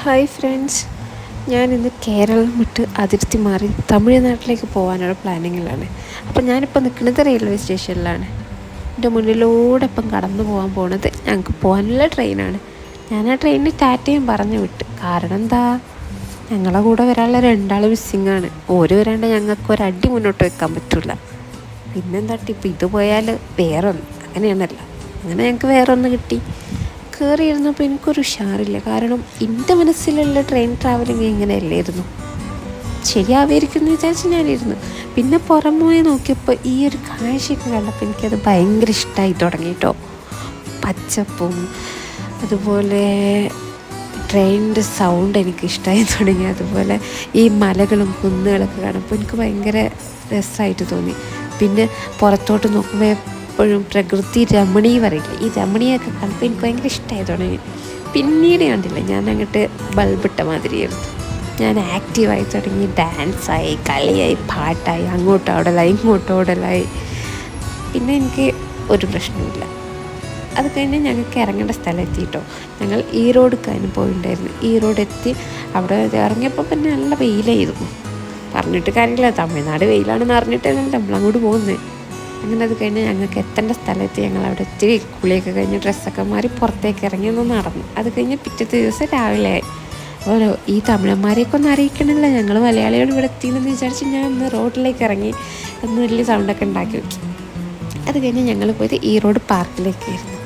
Hi friends, ഞാനിന്ന് കേരളം വിട്ട് അതിർത്തി മാറി തമിഴ്നാട്ടിലേക്ക് പോകാനുള്ള പ്ലാനിങ്ങിലാണ്. അപ്പോൾ ഞാനിപ്പോൾ നിൽക്കുന്നത് റെയിൽവേ സ്റ്റേഷനിലാണ്. എൻ്റെ മുന്നിലൂടെ ഇപ്പം കടന്നു പോകാൻ പോണത് ഞങ്ങൾക്ക് പോകാനുള്ള ട്രെയിനാണ്. ഞാൻ ആ ട്രെയിനിന് ടാറ്റയും പറഞ്ഞു വിട്ട്. കാരണം എന്താ, ഞങ്ങളെ കൂടെ വരാനുള്ള 2 മിസ്സിങ്ങാണ്. ഓര് വരാണ്ട് ഞങ്ങൾക്ക് ഒരടി മുന്നോട്ട് വെക്കാൻ പറ്റില്ല. പിന്നെന്താ ഇപ്പം ഇത് പോയാൽ വേറൊന്ന്, അങ്ങനെയാണല്ലോ. അങ്ങനെ ഞങ്ങൾക്ക് വേറൊന്ന് കിട്ടി. കയറിയിരുന്നപ്പോൾ എനിക്കൊരു ഉഷാറില്ല. കാരണം എൻ്റെ മനസ്സിലുള്ള ട്രെയിൻ ട്രാവലിങ് ഇങ്ങനെയല്ലായിരുന്നു. ശരിയാവായിരിക്കും എന്ന് വിചാരിച്ച് ഞാനിരുന്നു. പിന്നെ പുറമേ നോക്കിയപ്പോൾ ഈ ഒരു കാഴ്ചയൊക്കെ കണ്ടപ്പോൾ എനിക്കത് ഭയങ്കര ഇഷ്ടമായി തുടങ്ങി കേട്ടോ. പച്ചപ്പും അതുപോലെ ട്രെയിനിൻ്റെ സൗണ്ട് എനിക്ക് ഇഷ്ടമായി തുടങ്ങി. അതുപോലെ ഈ മലകളും കുന്നുകളൊക്കെ കാണുമ്പോൾ എനിക്ക് ഭയങ്കര രസമായിട്ട് തോന്നി. പിന്നെ പുറത്തോട്ട് നോക്കുമ്പോൾ എപ്പോഴും പ്രകൃതി രമണീ പറയില്ല, ഈ രമണീയൊക്കെ കണ്ടപ്പോൾ എനിക്ക് ഭയങ്കര ഇഷ്ടമായി തുടങ്ങി. പിന്നീട് കണ്ടില്ല, ഞാൻ അങ്ങോട്ട് ബൾബിട്ട മാതിരിയായിരുന്നു. ഞാൻ ആക്റ്റീവായി തുടങ്ങി. ഡാൻസായി, കളിയായി, പാട്ടായി, അങ്ങോട്ടും ഓടലായി, ഇങ്ങോട്ടും ഓടലായി. പിന്നെ എനിക്ക് ഒരു പ്രശ്നമില്ല. അത് കഴിഞ്ഞ് ഞങ്ങൾക്ക് ഇറങ്ങേണ്ട സ്ഥലം എത്തിയിട്ടോ. ഞങ്ങൾ ഈറോഡ്ക്കാനും പോയിട്ടുണ്ടായിരുന്നു. ഈറോഡ് എത്തി. അവിടെ ഇറങ്ങിയപ്പോൾ പിന്നെ നല്ല വെയിലായിരുന്നു. പറഞ്ഞിട്ട് കാര്യമില്ല, തമിഴ്നാട് വെയിലാണെന്ന് അറിഞ്ഞിട്ടല്ലേ നമ്മളങ്ങോട്ട് പോകുന്നത്. അങ്ങനെ അത് കഴിഞ്ഞ് ഞങ്ങൾക്ക് എത്തേണ്ട സ്ഥലത്ത് ഞങ്ങൾ അവിടെ എത്തി. കുളിയൊക്കെ കഴിഞ്ഞ് ഡ്രസ്സൊക്കെ മാറി പുറത്തേക്ക് ഇറങ്ങി ഒന്ന് നടന്നു. അത് കഴിഞ്ഞ് പിറ്റത്തെ ദിവസം രാവിലെ ആയി. അപ്പോൾ ഈ തമിഴന്മാരെയൊക്കെ ഒന്ന് അറിയിക്കണമല്ലോ, ഞങ്ങൾ മലയാളികൾ ഇവിടെ എത്തിയെന്ന് വിചാരിച്ച് ഞാൻ ഒന്ന് റോഡിലേക്ക് ഇറങ്ങി ഒന്ന് വലിയ സൗണ്ടൊക്കെ ഉണ്ടാക്കി വെച്ചു. അത് കഴിഞ്ഞ് ഞങ്ങൾ പോയത് ഈറോഡ് പാർക്കിലേക്കായിരുന്നു.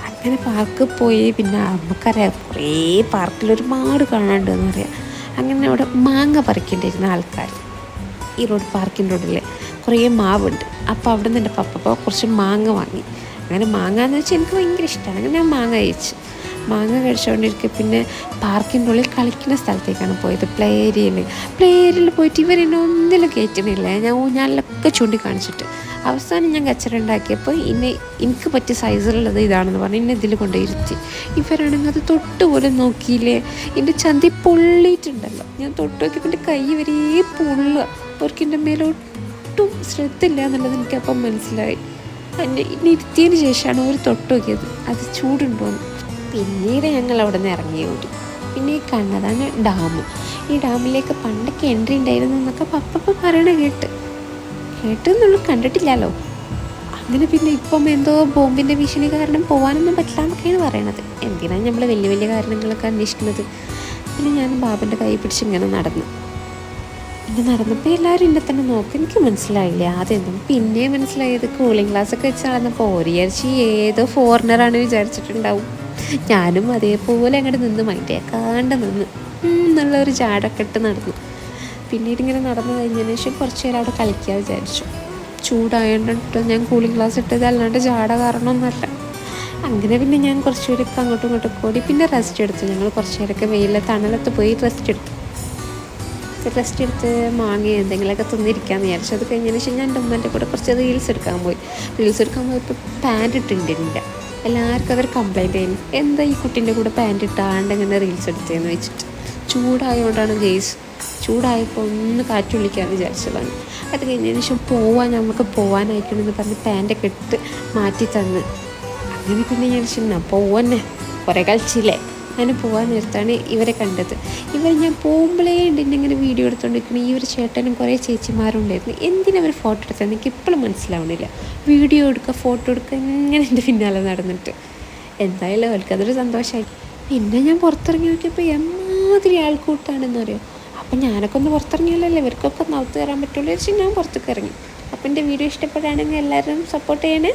അങ്ങനെ പാർക്കിൽ പോയി. പിന്നെ നമുക്കറിയാം കുറേ പാർക്കിൽ ഒരുപാട് കാണാനുണ്ടെന്ന് പറയാം. അങ്ങനെ അവിടെ മാങ്ങ പറിക്കേണ്ടിയിരുന്ന ആൾക്കാർ ഈറോഡ് പാർക്കിൻ്റെ ഉള്ളിൽ കുറേ മാവുണ്ട്. അപ്പോൾ അവിടെ നിന്ന് എൻ്റെ പപ്പ കുറച്ച് മാങ്ങ വാങ്ങി. അങ്ങനെ മാങ്ങ എന്ന് വെച്ചാൽ എനിക്ക് ഭയങ്കര ഇഷ്ടമാണ്. അങ്ങനെ ഞാൻ മാങ്ങ കഴിച്ചു. മാങ്ങ കഴിച്ചുകൊണ്ടിരിക്കുക. പിന്നെ പാർക്കിൻ്റെ ഉള്ളിൽ കളിക്കുന്ന സ്ഥലത്തേക്കാണ് പോയത്, പ്ലേ ഏരിയയിൽ പോയിട്ട് ഇവരെന്നെ ഒന്നിലും കയറ്റുന്നില്ല. ഞാൻ ഊഞ്ഞാലിലൊക്കെ ചൂണ്ടിക്കാണിച്ചിട്ട് അവസാനം ഞാൻ കച്ചറുണ്ടാക്കിയപ്പോൾ എനിക്ക് പറ്റിയ സൈസിലുള്ളത് ഇതാണെന്ന് പറഞ്ഞ് ഇന്നെ ഇതിൽ കൊണ്ടുപോയിരുത്തി. ഇവരാണെങ്കിൽ അത് തൊട്ടുപോലും നോക്കിയില്ലേ. എൻ്റെ ചന്തി പൊള്ളിയിട്ടുണ്ടല്ലോ. ഞാൻ തൊട്ട് നോക്കിയപ്പോൾ എൻ്റെ കൈ വരെ പൊള്ളുക. അവർക്ക് എൻ്റെ മേലോട്ടും ശ്രദ്ധയില്ല എന്നുള്ളത് എനിക്കപ്പം മനസ്സിലായി. ഇന്നെ ഇരുത്തിയതിന് ശേഷമാണ് അവർ തൊട്ട് നോക്കിയത് അത് ചൂടുണ്ടോയെന്ന്. പിന്നീട് ഞങ്ങൾ അവിടെ നിന്ന് ഇറങ്ങി ഓടി. പിന്നെ ഈ കണ്ടതാണ് ഡാം. ഈ ഡാമിലേക്ക് പണ്ടൊക്കെ എൻട്രി ഉണ്ടായിരുന്നു എന്നൊക്കെ പപ്പ പറയണ കേട്ടെന്നുള്ളൂ, കണ്ടിട്ടില്ലല്ലോ. അങ്ങനെ പിന്നെ ഇപ്പം എന്തോ ബോംബിൻ്റെ ഭീഷണി കാരണം പോകാനൊന്നും പറ്റില്ല എന്നൊക്കെയാണ് പറയണത്. എന്തിനാണ് നമ്മൾ വലിയ വലിയ കാരണങ്ങളൊക്കെ അന്വേഷിക്കുന്നത്. പിന്നെ ഞാൻ ബാബൻ്റെ കൈ പിടിച്ച് ഇങ്ങനെ നടന്നു. പിന്നെ നടന്നപ്പോൾ എല്ലാവരും എന്നെ തന്നെ നോക്കി. എനിക്ക് മനസ്സിലായില്ല ആദ്യം. പിന്നെ മനസ്സിലായത് കൂളിംഗ് ഗ്ലാസ്സൊക്കെ വെച്ച് നടന്നപ്പോൾ വിചാരിച്ച് ഏതോ ഫോറിനറാണ് വിചാരിച്ചിട്ടുണ്ടാവും. ഞാനും അതേപോലെ അങ്ങോട്ട് നിന്ന് മൈൻഡേക്കാണ്ട് നിന്ന് എന്നുള്ളൊരു ചാടൊക്കെ ഇട്ട് നടന്നു. പിന്നീട് ഇങ്ങനെ നടന്നു കഴിഞ്ഞതിന് ശേഷം കുറച്ച് നേരം അവിടെ കളിക്കാൻ വിചാരിച്ചു. ചൂടായതുകൊണ്ടിട്ട് ഞാൻ കൂളിംഗ് ഗ്ലാസ് ഇട്ടത്, അല്ലാണ്ട് ചാട കാരണമൊന്നുമല്ല. അങ്ങനെ പിന്നെ ഞാൻ കുറച്ച് പേരൊക്കെ അങ്ങോട്ടും ഇങ്ങോട്ടും കൂടി പിന്നെ റെസ്റ്റ് എടുത്തു. ഞങ്ങൾ കുറച്ച് നേരമൊക്കെ വെയിലെ തണലത്ത് പോയി റെസ്റ്റ് എടുത്ത് മാങ്ങ എന്തെങ്കിലുമൊക്കെ തിന്നിരിക്കാമെന്ന് വിചാരിച്ചു. അത് കഴിഞ്ഞതിന് ശേഷം ഞാൻ എൻ്റെ ഉമ്മൻ്റെ കൂടെ കുറച്ച് റീൽസ് എടുക്കാൻ പോയപ്പോൾ പാൻറ് ഇട്ടിട്ടുണ്ടില്ല. എല്ലാവർക്കും അവർ കംപ്ലൈൻറ്റ് ചെയ്യുന്നു, എന്താ ഈ കുട്ടീൻ്റെ കൂടെ പാൻറ് ഇട്ടാണ്ട് ഇങ്ങനെ റീൽസ് എടുത്തതെന്ന് വെച്ചിട്ട്. ചൂടായതുകൊണ്ടാണ് ഗെയ്സ്. ചൂടായപ്പോൾ ഒന്ന് കാറ്റുള്ളിക്കാമെന്ന് വിചാരിച്ചതാണ്. അത് കഴിഞ്ഞതിന് ശേഷം നമുക്ക് പോകാനായിക്കണമെന്ന് പറഞ്ഞ് പാൻറ്റൊക്കെ ഇട്ട് മാറ്റി തന്ന്. അങ്ങനെ പിന്നെ ഞാൻ ചിന്ന പോവന്നെ കുറേ കളിച്ചില്ലേ. ഞാൻ പോകാൻ നേരത്താണ് ഇവരെ കണ്ടത്. ഞാൻ പോകുമ്പോഴേ ഉണ്ട് ഇങ്ങനെ വീഡിയോ എടുത്തുകൊണ്ടിരിക്കുന്നത്. ഈ ഒരു ചേട്ടനും കുറേ ചേച്ചിമാരും ഉണ്ടായിരുന്നു. എന്തിനവർ ഫോട്ടോ എടുത്തത് എനിക്ക് ഇപ്പോഴും മനസ്സിലാവണില്ല. വീഡിയോ എടുക്കുക, ഫോട്ടോ എടുക്കുക, ഇങ്ങനെ എൻ്റെ പിന്നാലെ നടന്നിട്ട്. എന്തായാലും അവർക്കതൊരു സന്തോഷമായി. പിന്നെ ഞാൻ പുറത്തിറങ്ങി നോക്കിയപ്പോൾ എമ്മാതിരി ആൾക്കൂട്ടാണെന്ന് അറിയോ. അപ്പം ഞാനൊക്കെ ഒന്ന് പുറത്തിറങ്ങിയാലല്ലേ ഇവർക്കൊക്കെ ഒന്ന് അകത്ത് കയറാൻ പറ്റുള്ളൂ വെച്ച് ഞാൻ പുറത്തേക്ക് ഇറങ്ങി. അപ്പം എൻ്റെ വീഡിയോ ഇഷ്ടപ്പെടുകയാണെങ്കിൽ എല്ലാവരും സപ്പോർട്ട് ചെയ്യണേ.